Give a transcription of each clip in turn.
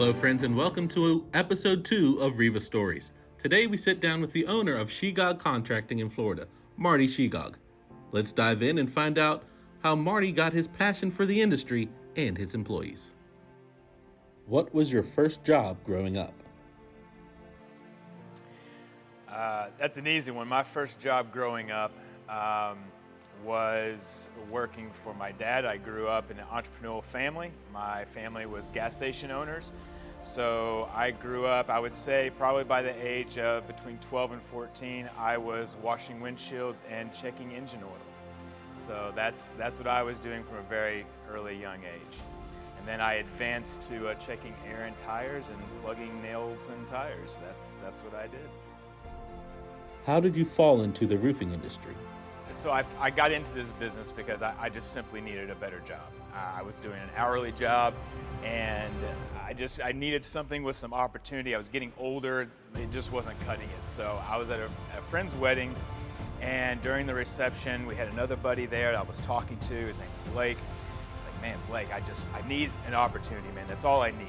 Hello, friends, and welcome to episode 2 of Reeva Stories. Today, we sit down with the owner of Sheegog Contracting in Florida, Marty Sheegog. Let's dive in and find out how Marty got his passion for the industry and his employees. What was your first job growing up? That's an easy one. My first job growing up was working for my dad. I grew up in an entrepreneurial family. My family was gas station owners. So I grew up, I would say, probably by the age of between 12 and 14, I was washing windshields and checking engine oil. So that's what I was doing from a very early young age. And then I advanced to checking air and tires and plugging nails in tires. That's what I did. How did you fall into the roofing industry? So I got into this business because I just simply needed a better job. I was doing an hourly job, and I needed something with some opportunity. I was getting older, it just wasn't cutting it. So I was at a friend's wedding, and during the reception, we had another buddy there that I was talking to. His name's Blake. It's like, man, Blake, I need an opportunity, man. That's all I need.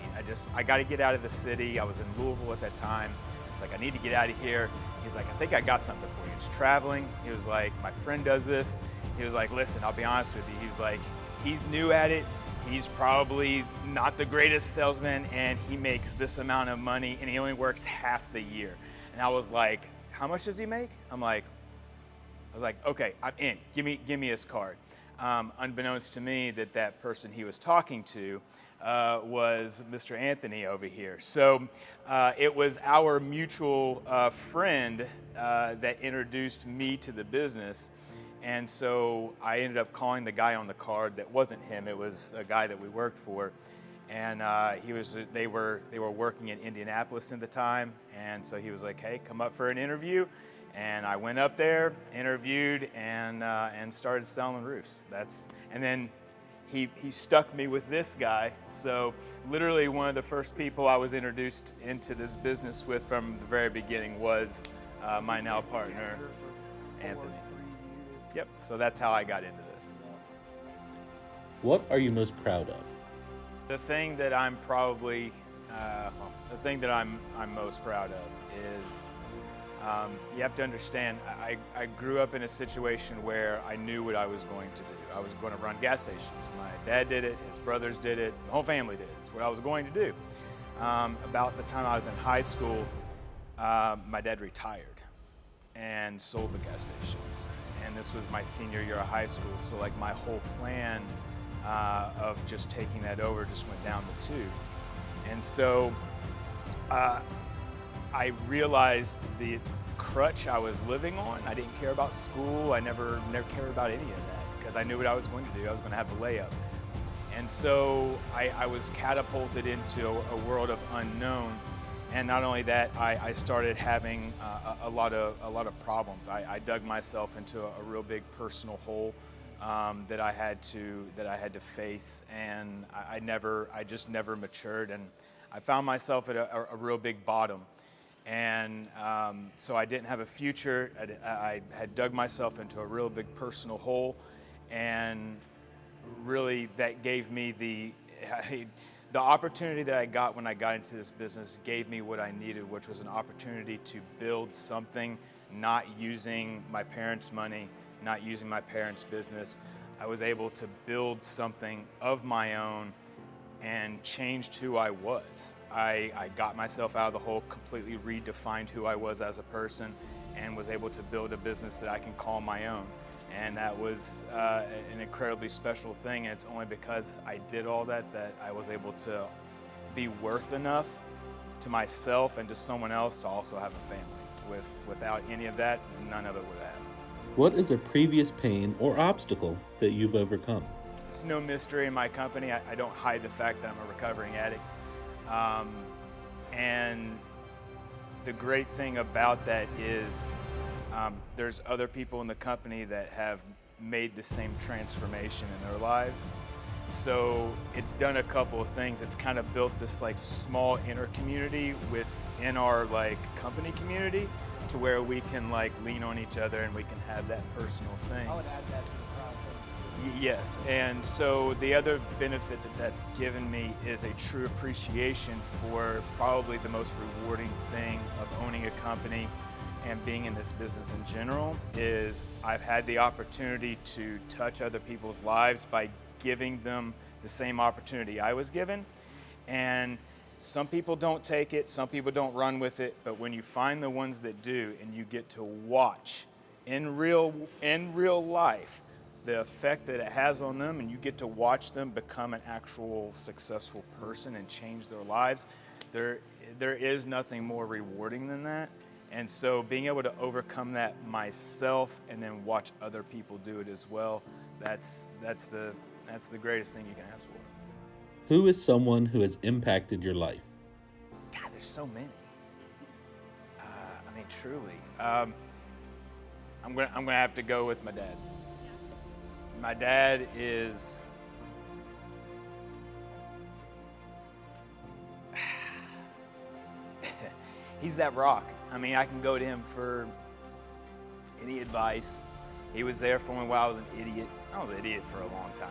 I got to get out of the city. I was in Louisville at that time. It's like, I need to get out of here. He's like, I think I got something for you. It's traveling. He was like, my friend does this. He was like, listen, I'll be honest with you. He was like, he's new at it. He's probably not the greatest salesman, and he makes this amount of money, and he only works half the year. And I was like, how much does he make? I was like, okay, I'm in. Give me his card. Unbeknownst to me, that person he was talking to was Mr. Anthony over here. So it was our mutual friend that introduced me to the business. And so I ended up calling the guy on the card that wasn't him. It was a guy that we worked for. And they were working in Indianapolis at the time. And so he was like, hey, come up for an interview. And I went up there, interviewed, and started selling roofs. And then he stuck me with this guy. So literally one of the first people I was introduced into this business with from the very beginning was my now partner, Anthony. Yep, so that's how I got into this. What are you most proud of? The thing that I'm most proud of is you have to understand, I grew up in a situation where I knew what I was going to do. I was going to run gas stations. My dad did it, his brothers did it, the whole family did it. It's what I was going to do. About the time I was in high school, my dad retired and sold the gas stations. And this was my senior year of high school, so like my whole plan of just taking that over just went down the tube. And so I realized the crutch I was living on. I didn't care about school. I never cared about any of that because I knew what I was going to do. I was going to have the layup. And so I was catapulted into a world of unknown. And not only that, I started having a lot of problems. I dug myself into a real big personal hole that I had to face, and I just never matured, and I found myself at a real big bottom. And so I didn't have a future. I had dug myself into a real big personal hole, and really that gave me the opportunity that I got when I got into this business gave me what I needed, which was an opportunity to build something, not using my parents' money, not using my parents' business. I was able to build something of my own and changed who I was. I got myself out of the hole, completely redefined who I was as a person, and was able to build a business that I can call my own. And that was an incredibly special thing, and it's only because I did all that I was able to be worth enough to myself and to someone else to also have a family. Without any of that, none of it would happen. What is a previous pain or obstacle that you've overcome? It's no mystery in my company. I don't hide the fact that I'm a recovering addict. And the great thing about that is there's other people in the company that have made the same transformation in their lives. So it's done a couple of things. It's kind of built this like small inner community within our like company community to where we can like lean on each other and we can have that personal thing. I would add that to the process. Yes, and so the other benefit that that's given me is a true appreciation for probably the most rewarding thing of owning a company and being in this business in general is I've had the opportunity to touch other people's lives by giving them the same opportunity I was given. And some people don't take it, some people don't run with it, but when you find the ones that do and you get to watch in real life the effect that it has on them, and you get to watch them become an actual successful person and change their lives, there there is nothing more rewarding than that. And so being able to overcome that myself and then watch other people do it as well, that's the greatest thing you can ask for. Who is someone who has impacted your life? God, there's so many. I mean, truly. I'm gonna have to go with my dad. My dad is he's that rock. I mean, I can go to him for any advice. He was there for me while I was an idiot. I was an idiot for a long time.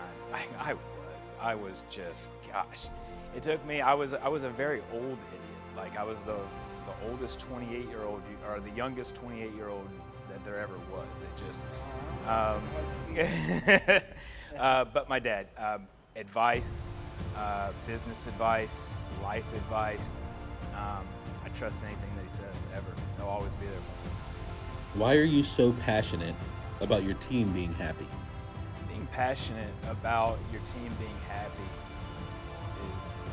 I was just, gosh. It took me, I was a very old idiot. Like I was the oldest 28-year-old, or the youngest 28-year-old that there ever was. It just, but my dad, advice, business advice, life advice. I trust anything that he says ever. He'll always be there for me. Why are you so passionate about your team being happy? Being passionate about your team being happy is,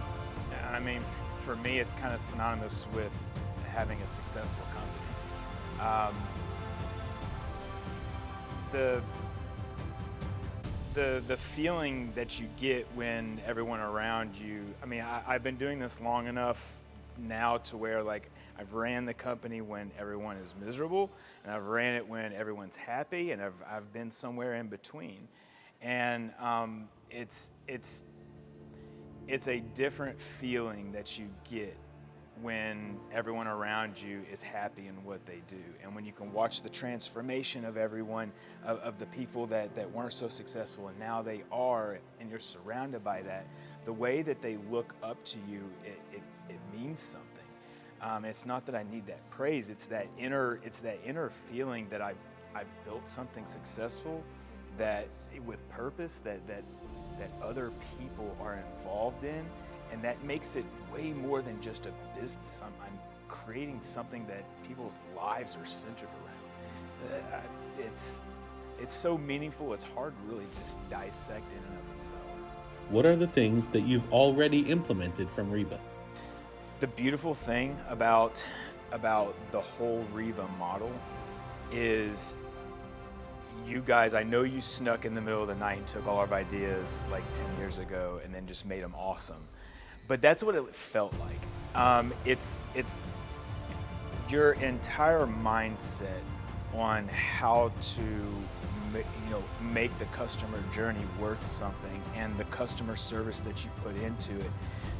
I mean, for me, it's kind of synonymous with having a successful company. The feeling that you get when everyone around you, I mean, I've been doing this long enough now to where, like, I've ran the company when everyone is miserable, and I've ran it when everyone's happy, and I've been somewhere in between. And it's a different feeling that you get when everyone around you is happy in what they do, and when you can watch the transformation of everyone, of the people that weren't so successful and now they are, and you're surrounded by that. The way that they look up to you, it means something. It's not that I need that praise. It's that inner feeling that I've built something successful, that with purpose, that other people are involved in, and that makes it way more than just a business. I'm creating something that people's lives are centered around. It's so meaningful. It's hard to really just dissect in and of itself. What are the things that you've already implemented from Reeva? The beautiful thing about the whole Reeva model is, you guys, I know you snuck in the middle of the night and took all our ideas like 10 years ago and then just made them awesome. But that's what it felt like. It's your entire mindset on how to make the customer journey worth something, and the customer service that you put into it.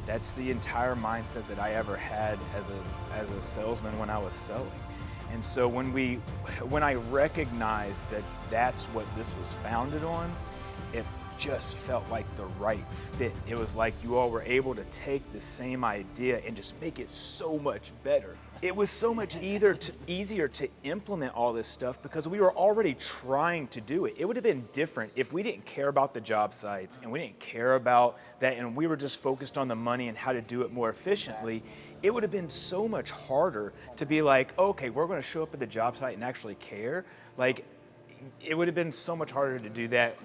That's the entire mindset that I ever had as a salesman when I was selling. And so when I recognized that that's what this was founded on, it just felt like the right fit. It was like you all were able to take the same idea and just make it so much better. It was so much easier to implement all this stuff because we were already trying to do it. It would have been different if we didn't care about the job sites and we didn't care about that, and we were just focused on the money and how to do it more efficiently. It would have been so much harder to be like, okay, we're going to show up at the job site and actually care. Like, it would have been so much harder to do that.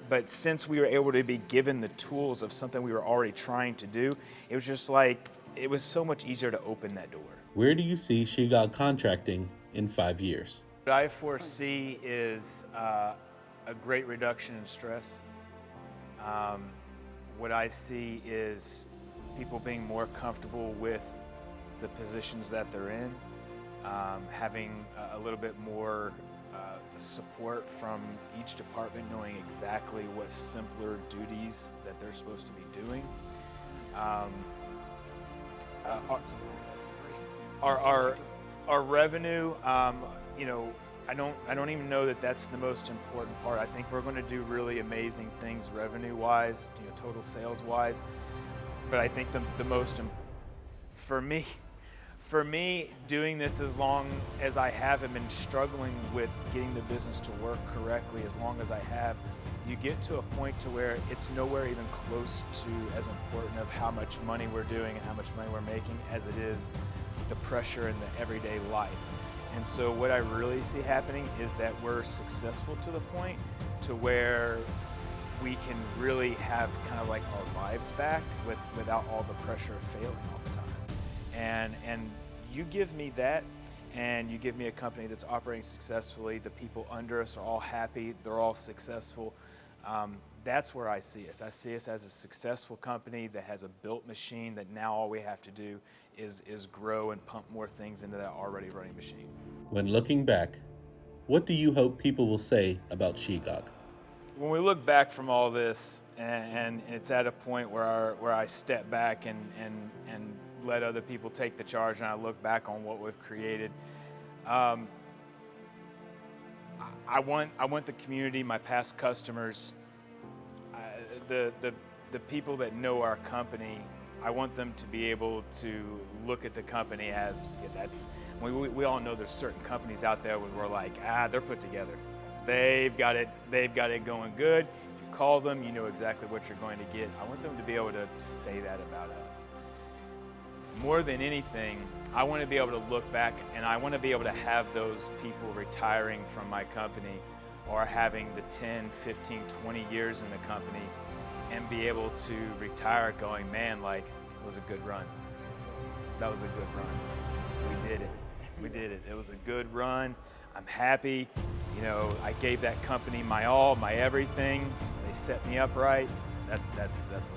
But since we were able to be given the tools of something we were already trying to do, it was just like, it was so much easier to open that door. Where do you see Sheegog Contracting in 5 years? What I foresee is a great reduction in stress. What I see is people being more comfortable with the positions that they're in, having a little bit more support from each department, knowing exactly what simpler duties that they're supposed to be doing. Our revenue, I don't even know that that's the most important part. I think we're going to do really amazing things revenue-wise, total sales-wise. But I think the most, for me, doing this as long as I have and been struggling with getting the business to work correctly as long as I have, you get to a point to where it's nowhere even close to as important of how much money we're doing and how much money we're making as it is the pressure in the everyday life. And so what I really see happening is that we're successful to the point to where we can really have kind of like our lives back without all the pressure of failing all the time. And you give me that, and you give me a company that's operating successfully, the people under us are all happy, they're all successful. That's where I see us. I see us as a successful company that has a built machine that now all we have to do is grow and pump more things into that already running machine. When looking back, what do you hope people will say about Sheegog? When we look back from all this, and it's at a point where I step back and let other people take the charge, and I look back on what we've created, I want the community, my past customers, the people that know our company, I want them to be able to look at the company as, we all know there's certain companies out there where we're like, they're put together. They've got it going good. If you call them, you know exactly what you're going to get. I want them to be able to say that about us. More than anything, I want to be able to look back, and I want to be able to have those people retiring from my company or having the 10, 15, 20 years in the company and be able to retire going, man, like, it was a good run. That was a good run. We did it. We did it. It was a good run. I'm happy. I gave that company my all, my everything. They set me up right. That's what.